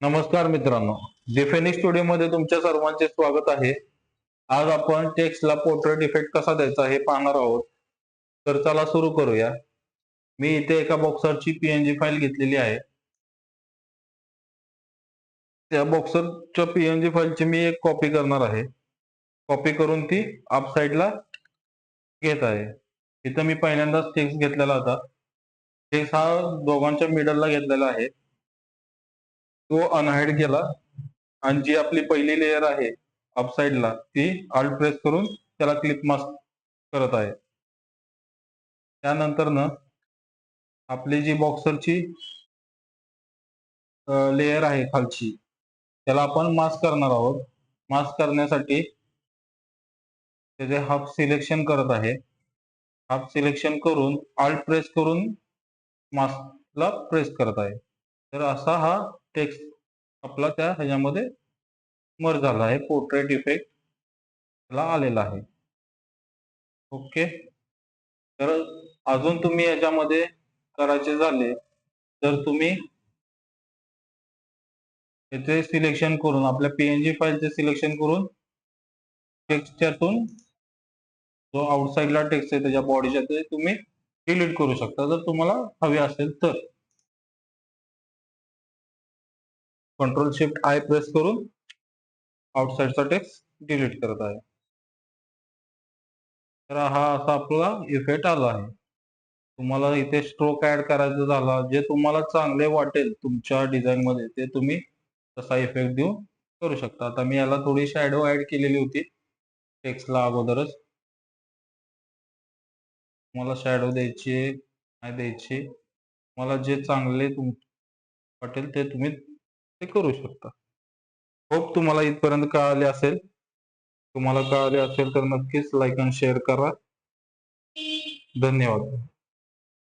नमस्कार मित्रांनो, डिफेनिक्स स्टुडिओ मध्ये तुमच्या सर्वांचे स्वागत आहे. आज आपण टेक्स्टला पोर्ट्रेट इफेक्ट कसा द्यायचा हे पाहणार आहोत. तर चला सुरू करूया. मी इथे एका बॉक्सरची पीएनजी फाईल घेतलेली आहे. त्या बॉक्सरच्या पीएनजी फाईलची मी एक कॉपी करणार आहे. कॉपी करून ती अप साईडला घेत आहे. इथं मी पहिल्यांदाच टेक्स्ट घेतलेला होता. टेक्स्ट हा दोघांच्या मिडलला घेतलेला आहे. तो अनहाईड केला आणि जी आपली पहिली लेयर आहे अप साईडला ती अल्ट प्रेस करून त्याला क्लिप मास्क करत आहे. त्यानंतर आपली जी बॉक्सरची लेयर आहे खालची त्याला आपण मास्क करणार आहोत. मास्क करण्यासाठी त्याचे हाफ सिलेक्शन करत आहे. हाफ सिलेक्शन करून अल्ट प्रेस करून मास्कला प्रेस करत आहे. तर असा हा टेक्स्ट आपला त्या ह्याच्यामध्ये मर्ज झाला आहे. पोर्ट्रेट इफेक्ट ला आलेला आहे. ओके. तर अजून तुम्ही याच्यामध्ये करायचे झाले तर तुम्ही याचे सिलेक्शन करून आपल्या पीएनजी फाईलचे सिलेक्शन करून टेक्स्टच्यातून जो आउटसाइडला टेक्स्ट आहे त्याच्या बॉडीच्या ते तुम्ही डिलीट करू शकता जर तुम्हाला हवे असेल तर. कंट्रोल शिफ्ट आय प्रेस करून आउटसाइडचा टेक्स्ट डिलीट करत आहे. तर हा असा आपला इफेक्ट आला आहे. तुम्हाला इथे स्ट्रोक ऍड करायचा झाला जे तुम्हाला चांगले वाटेल तुमच्या डिझाईन मध्ये ते तुम्ही तसा इफेक्ट देऊन करू शकता. आता मी याला थोडी शॅडो ऍड केलेली होती टेक्स्टला अगोदरच. मला शॅडो द्यायची नाही द्यायची मला जे चांगले वाटेल ते तुम्ही ते करू शकता. होप तुम्हाला इथपर्यंत कळाले असेल. तुम्हाला कळाले असेल तर नक्कीच लाईक आणि शेअर करा. धन्यवाद.